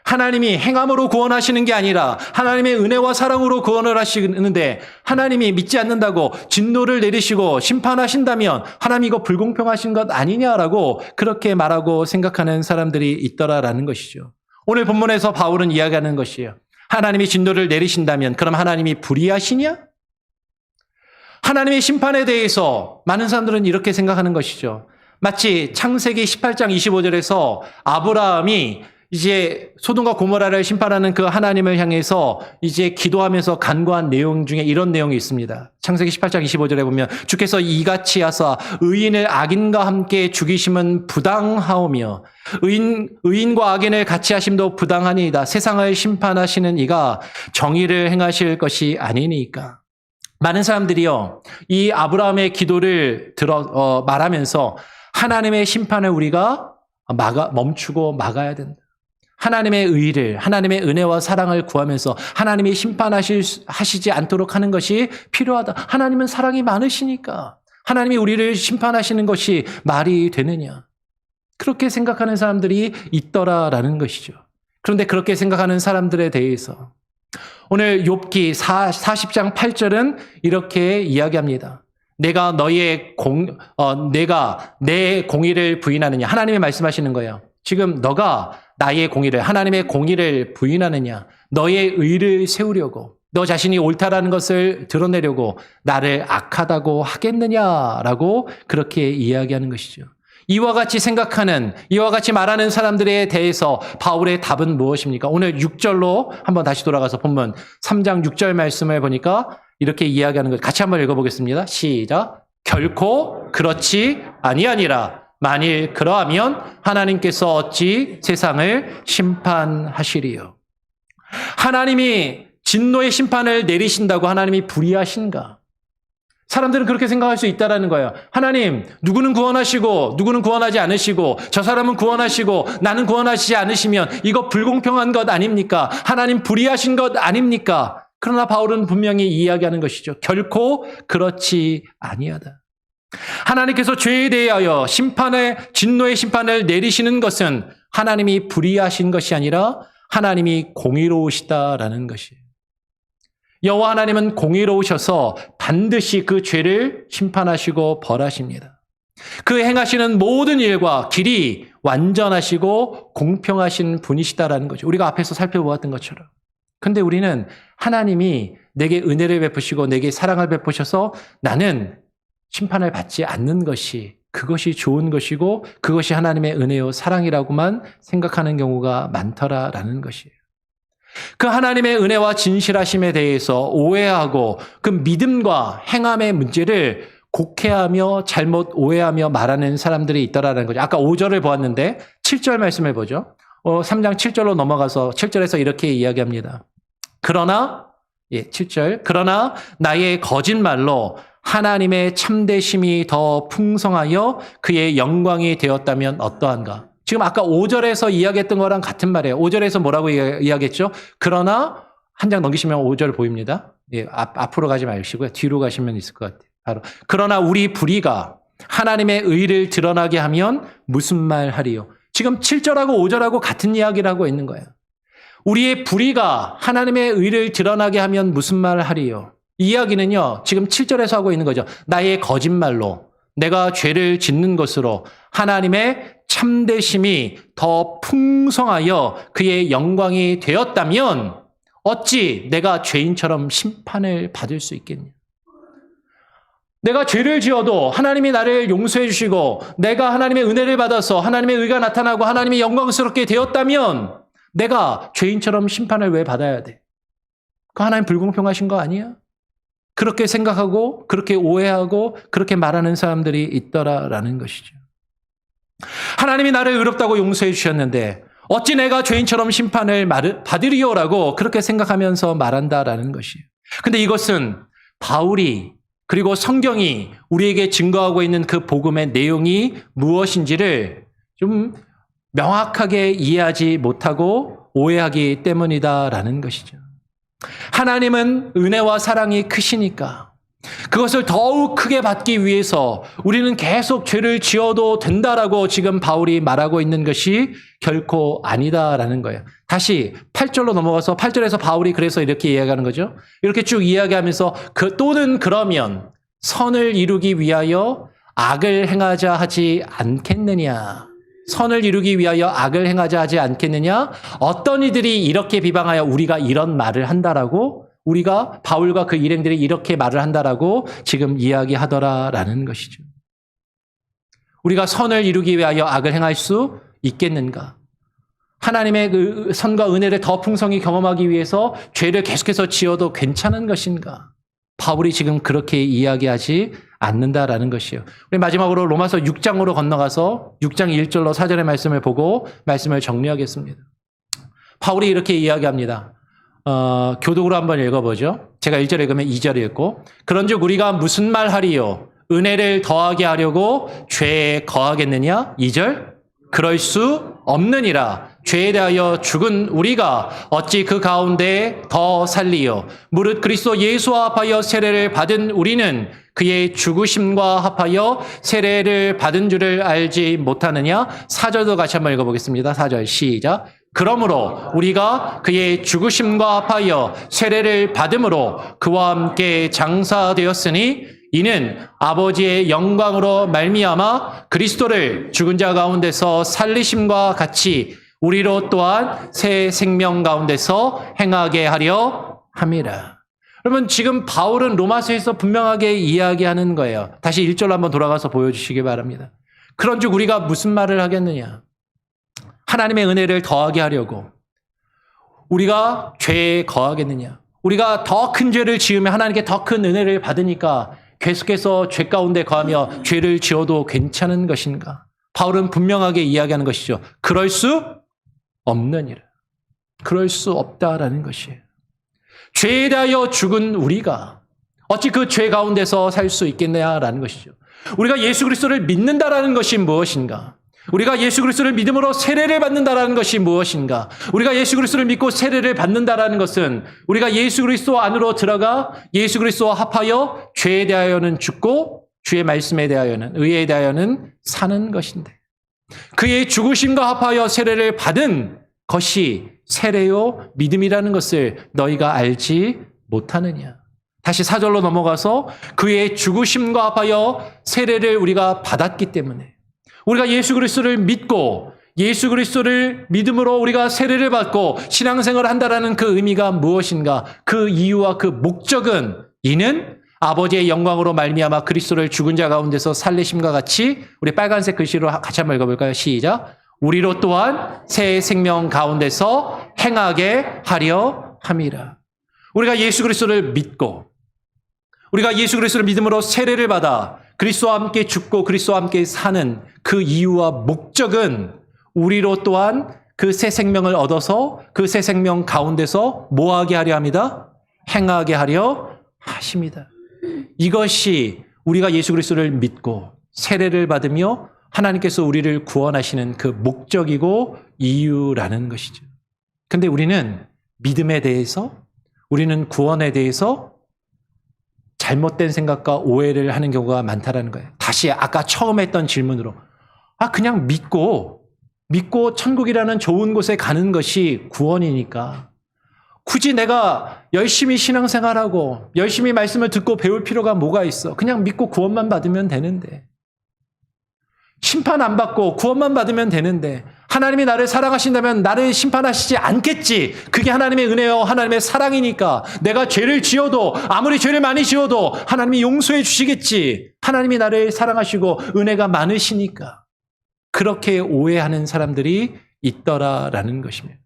하나님이 행함으로 구원하시는 게 아니라 하나님의 은혜와 사랑으로 구원을 하시는데 하나님이 믿지 않는다고 진노를 내리시고 심판하신다면 하나님 이거 불공평하신 것 아니냐라고 그렇게 말하고 생각하는 사람들이 있더라라는 것이죠. 오늘 본문에서 바울은 이야기하는 것이에요. 하나님이 진노를 내리신다면 그럼 하나님이 불의하시냐? 하나님의 심판에 대해서 많은 사람들은 이렇게 생각하는 것이죠. 마치 창세기 18장 25절에서 아브라함이 이제 소돔과 고모라를 심판하는 그 하나님을 향해서 이제 기도하면서 간구한 내용 중에 이런 내용이 있습니다. 창세기 18장 25절에 보면 주께서 이같이 하사 의인을 악인과 함께 죽이심은 부당하오며 의인과 악인을 같이 하심도 부당하니이다. 세상을 심판하시는 이가 정의를 행하실 것이 아니니까. 많은 사람들이요, 이 아브라함의 기도를 말하면서 하나님의 심판을 우리가 멈추고 막아야 된다. 하나님의 의를, 하나님의 은혜와 사랑을 구하면서 하나님이 심판하시지 않도록 하는 것이 필요하다. 하나님은 사랑이 많으시니까 하나님이 우리를 심판하시는 것이 말이 되느냐. 그렇게 생각하는 사람들이 있더라라는 것이죠. 그런데 그렇게 생각하는 사람들에 대해서 오늘 욥기 40장 8절은 이렇게 이야기합니다. 내가 내 공의를 부인하느냐. 하나님이 말씀하시는 거예요. 지금 너가 나의 공의를, 하나님의 공의를 부인하느냐. 너의 의를 세우려고, 너 자신이 옳다라는 것을 드러내려고 나를 악하다고 하겠느냐라고 그렇게 이야기하는 것이죠. 이와 같이 생각하는, 이와 같이 말하는 사람들에 대해서 바울의 답은 무엇입니까? 오늘 6절로 한번 다시 돌아가서 본문 3장 6절 말씀을 보니까 이렇게 이야기하는 것 같이 한번 읽어보겠습니다. 시작. 결코 그렇지 아니하니라. 만일 그러하면 하나님께서 어찌 세상을 심판하시리요. 하나님이 진노의 심판을 내리신다고 하나님이 불의하신가? 사람들은 그렇게 생각할 수 있다는 거예요. 하나님, 누구는 구원하시고 누구는 구원하지 않으시고 저 사람은 구원하시고 나는 구원하시지 않으시면 이거 불공평한 것 아닙니까? 하나님 불의하신 것 아닙니까? 그러나 바울은 분명히 이야기하는 것이죠. 결코 그렇지 아니하다. 하나님께서 죄에 대하여 진노의 심판을 내리시는 것은 하나님이 불의하신 것이 아니라 하나님이 공의로우시다라는 것이에요. 여호와 하나님은 공의로우셔서 반드시 그 죄를 심판하시고 벌하십니다. 그 행하시는 모든 일과 길이 완전하시고 공평하신 분이시다라는 거죠. 우리가 앞에서 살펴보았던 것처럼. 근데 우리는 하나님이 내게 은혜를 베푸시고 내게 사랑을 베푸셔서 나는 심판을 받지 않는 것이 그것이 좋은 것이고 그것이 하나님의 은혜요 사랑이라고만 생각하는 경우가 많더라라는 것이에요. 그 하나님의 은혜와 진실하심에 대해서 오해하고 그 믿음과 행함의 문제를 곡해하며 잘못 오해하며 말하는 사람들이 있더라는 거죠. 아까 5절을 보았는데 7절 말씀을 보죠. 3장 7절로 넘어가서 7절에서 이렇게 이야기합니다. 그러나 7절 그러나 나의 거짓말로 하나님의 참되심이 더 풍성하여 그의 영광이 되었다면 어떠한가? 지금 아까 5절에서 이야기했던 거랑 같은 말이에요. 5절에서 뭐라고 이야기했죠? 그러나 한 장 넘기시면 5절 보입니다. 앞으로 가지 마시고요. 뒤로 가시면 있을 것 같아요. 바로 그러나 우리 불의가 하나님의 의를 드러나게 하면 무슨 말 하리요? 지금 7절하고 5절하고 같은 이야기를 하고 있는 거예요. 우리의 불의가 하나님의 의를 드러나게 하면 무슨 말 하리요? 이 이야기는요, 지금 7절에서 하고 있는 거죠. 나의 거짓말로, 내가 죄를 짓는 것으로 하나님의 참되심이 더 풍성하여 그의 영광이 되었다면 어찌 내가 죄인처럼 심판을 받을 수 있겠냐? 내가 죄를 지어도 하나님이 나를 용서해 주시고 내가 하나님의 은혜를 받아서 하나님의 의가 나타나고 하나님이 영광스럽게 되었다면 내가 죄인처럼 심판을 왜 받아야 돼? 그 하나님 불공평하신 거 아니야? 그렇게 생각하고 그렇게 오해하고 그렇게 말하는 사람들이 있더라라는 것이죠. 하나님이 나를 의롭다고 용서해 주셨는데 어찌 내가 죄인처럼 심판을 받으리요라고 그렇게 생각하면서 말한다라는 것이에요. 근데 이것은 바울이 그리고 성경이 우리에게 증거하고 있는 그 복음의 내용이 무엇인지를 좀 명확하게 이해하지 못하고 오해하기 때문이다라는 것이죠. 하나님은 은혜와 사랑이 크시니까 그것을 더욱 크게 받기 위해서 우리는 계속 죄를 지어도 된다라고 지금 바울이 말하고 있는 것이 결코 아니다라는 거예요. 다시 8절로 넘어가서 8절에서 바울이 그래서 이렇게 이야기하는 거죠. 이렇게 쭉 이야기하면서 또는 그러면 선을 이루기 위하여 악을 행하자 하지 않겠느냐. 선을 이루기 위하여 악을 행하자 하지 않겠느냐. 어떤 이들이 이렇게 비방하여 우리가 이런 말을 한다라고 우리가 바울과 그 일행들이 이렇게 말을 한다라고 지금 이야기하더라라는 것이죠. 우리가 선을 이루기 위하여 악을 행할 수 있겠는가? 하나님의 그 선과 은혜를 더 풍성히 경험하기 위해서 죄를 계속해서 지어도 괜찮은 것인가? 바울이 지금 그렇게 이야기하지 않는다라는 것이요. 우리 마지막으로 로마서 6장으로 건너가서 6장 1절로 4절의 말씀을 보고 말씀을 정리하겠습니다. 바울이 이렇게 이야기합니다. 교독으로 한번 읽어보죠. 제가 1절 읽으면 2절 읽고, 그런즉 우리가 무슨 말 하리요? 은혜를 더하게 하려고 죄에 거하겠느냐? 2절, 그럴 수 없느니라. 죄에 대하여 죽은 우리가 어찌 그 가운데 더 살리요? 무릇 그리스도 예수와 합하여 세례를 받은 우리는 그의 죽으심과 합하여 세례를 받은 줄을 알지 못하느냐? 4절도 같이 한번 읽어보겠습니다. 4절 시작. 그러므로 우리가 그의 죽으심과 합하여 세례를 받음으로 그와 함께 장사되었으니 이는 아버지의 영광으로 말미암아 그리스도를 죽은 자 가운데서 살리심과 같이 우리로 또한 새 생명 가운데서 행하게 하려 함이라. 여러분, 지금 바울은 로마서에서 분명하게 이야기하는 거예요. 다시 1절로 한번 돌아가서 보여주시기 바랍니다. 그런즉 우리가 무슨 말을 하겠느냐? 하나님의 은혜를 더하게 하려고 우리가 죄에 거하겠느냐? 우리가 더 큰 죄를 지으면 하나님께 더 큰 은혜를 받으니까 계속해서 죄 가운데 거하며 죄를 지어도 괜찮은 것인가? 바울은 분명하게 이야기하는 것이죠. 그럴 수 없느니라. 그럴 수 없다라는 것이에요. 죄에 대하여 죽은 우리가 어찌 그 죄 가운데서 살 수 있겠냐라는 것이죠. 우리가 예수 그리스도를 믿는다라는 것이 무엇인가? 우리가 예수 그리스도를 믿음으로 세례를 받는다라는 것이 무엇인가? 우리가 예수 그리스도를 믿고 세례를 받는다라는 것은 우리가 예수 그리스도 안으로 들어가 예수 그리스도와 합하여 죄에 대하여는 죽고 주의 말씀에 대하여는 의에 대하여는 사는 것인데, 그의 죽으심과 합하여 세례를 받은 것이 세례요 믿음이라는 것을 너희가 알지 못하느냐? 다시 4절로 넘어가서 그의 죽으심과 합하여 세례를 우리가 받았기 때문에, 우리가 예수 그리스도를 믿고 예수 그리스도를 믿음으로 우리가 세례를 받고 신앙생활을 한다라는 그 의미가 무엇인가? 그 이유와 그 목적은 이는 아버지의 영광으로 말미암아 그리스도를 죽은 자 가운데서 살리심과 같이, 우리 빨간색 글씨로 같이 한번 읽어볼까요? 시작. 우리로 또한 새 생명 가운데서 행하게 하려 함이라. 우리가 예수 그리스도를 믿고 우리가 예수 그리스도를 믿음으로 세례를 받아 그리스도와 함께 죽고 그리스도와 함께 사는 그 이유와 목적은 우리로 또한 그 새 생명을 얻어서 그 새 생명 가운데서 뭐하게 하려 합니다? 행하게 하려 하십니다. 이것이 우리가 예수 그리스도를 믿고 세례를 받으며 하나님께서 우리를 구원하시는 그 목적이고 이유라는 것이죠. 근데 우리는 믿음에 대해서, 우리는 구원에 대해서 잘못된 생각과 오해를 하는 경우가 많다라는 거예요. 다시 아까 처음 했던 질문으로, 그냥 믿고 천국이라는 좋은 곳에 가는 것이 구원이니까 굳이 내가 열심히 신앙생활하고 열심히 말씀을 듣고 배울 필요가 뭐가 있어? 그냥 믿고 구원만 받으면 되는데, 심판 안 받고 구원만 받으면 되는데, 하나님이 나를 사랑하신다면 나를 심판하시지 않겠지. 그게 하나님의 은혜요 하나님의 사랑이니까 내가 죄를 지어도, 아무리 죄를 많이 지어도 하나님이 용서해 주시겠지. 하나님이 나를 사랑하시고 은혜가 많으시니까. 그렇게 오해하는 사람들이 있더라라는 것입니다.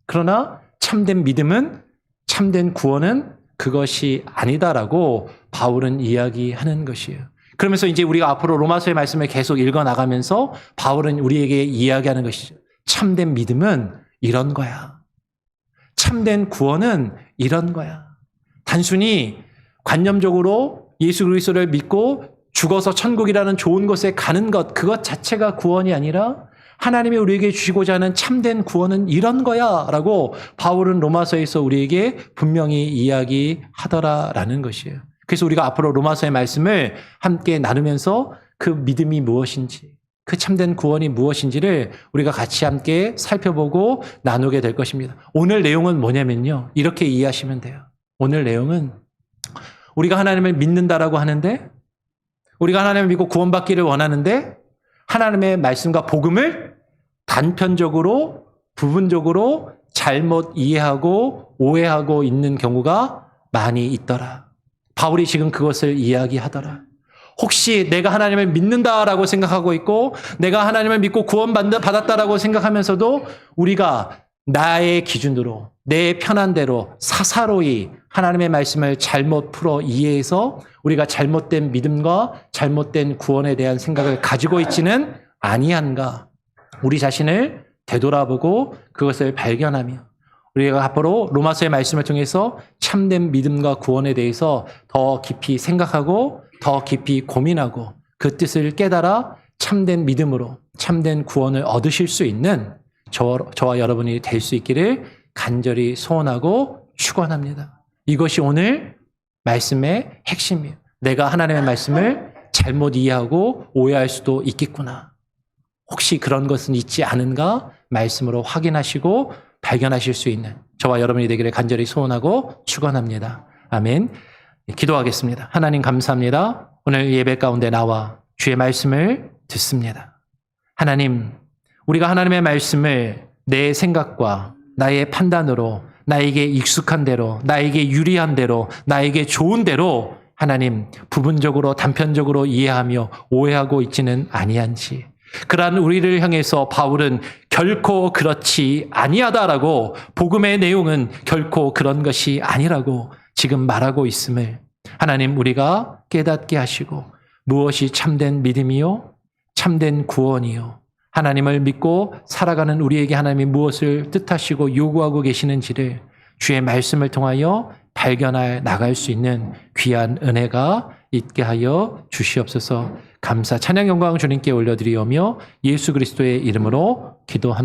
그러나 참된 믿음은, 참된 구원은 그것이 아니다라고 바울은 이야기하는 것이에요. 그러면서 이제 우리가 앞으로 로마서의 말씀을 계속 읽어나가면서 바울은 우리에게 이야기하는 것이죠. 참된 믿음은 이런 거야. 참된 구원은 이런 거야. 단순히 관념적으로 예수 그리스도를 믿고 죽어서 천국이라는 좋은 곳에 가는 것, 그것 자체가 구원이 아니라 하나님이 우리에게 주시고자 하는 참된 구원은 이런 거야 라고 바울은 로마서에서 우리에게 분명히 이야기하더라라는 것이에요. 그래서 우리가 앞으로 로마서의 말씀을 함께 나누면서 그 믿음이 무엇인지, 그 참된 구원이 무엇인지를 우리가 같이 함께 살펴보고 나누게 될 것입니다. 오늘 내용은 뭐냐면요, 이렇게 이해하시면 돼요. 오늘 내용은 우리가 하나님을 믿는다라고 하는데, 우리가 하나님을 믿고 구원받기를 원하는데 하나님의 말씀과 복음을 단편적으로, 부분적으로 잘못 이해하고 오해하고 있는 경우가 많이 있더라. 바울이 지금 그것을 이야기하더라. 혹시 내가 하나님을 믿는다라고 생각하고 있고 내가 하나님을 믿고 구원받았다라고 생각하면서도 우리가 나의 기준으로 내 편한 대로 사사로이 하나님의 말씀을 잘못 풀어 이해해서 우리가 잘못된 믿음과 잘못된 구원에 대한 생각을 가지고 있지는 아니한가. 우리 자신을 되돌아보고 그것을 발견하며 우리가 앞으로 로마서의 말씀을 통해서 참된 믿음과 구원에 대해서 더 깊이 생각하고 더 깊이 고민하고 그 뜻을 깨달아 참된 믿음으로 참된 구원을 얻으실 수 있는 저와 여러분이 될 수 있기를 간절히 소원하고 축원합니다. 이것이 오늘 말씀의 핵심이에요. 내가 하나님의 말씀을 잘못 이해하고 오해할 수도 있겠구나. 혹시 그런 것은 있지 않은가 말씀으로 확인하시고 발견하실 수 있는 저와 여러분이 되기를 간절히 소원하고 축원합니다. 아멘. 기도하겠습니다. 하나님 감사합니다. 오늘 예배 가운데 나와 주의 말씀을 듣습니다. 하나님, 우리가 하나님의 말씀을 내 생각과 나의 판단으로 나에게 익숙한 대로, 나에게 유리한 대로, 나에게 좋은 대로 하나님 부분적으로 단편적으로 이해하며 오해하고 있지는 아니한지 그러한 우리를 향해서 바울은 결코 그렇지 아니하다라고 복음의 내용은 결코 그런 것이 아니라고 지금 말하고 있음을 하나님 우리가 깨닫게 하시고 무엇이 참된 믿음이요 참된 구원이요 하나님을 믿고 살아가는 우리에게 하나님이 무엇을 뜻하시고 요구하고 계시는지를 주의 말씀을 통하여 발견해 나갈 수 있는 귀한 은혜가 있게 하여 주시옵소서. 감사 찬양 영광 주님께 올려드리오며 예수 그리스도의 이름으로 기도합니다.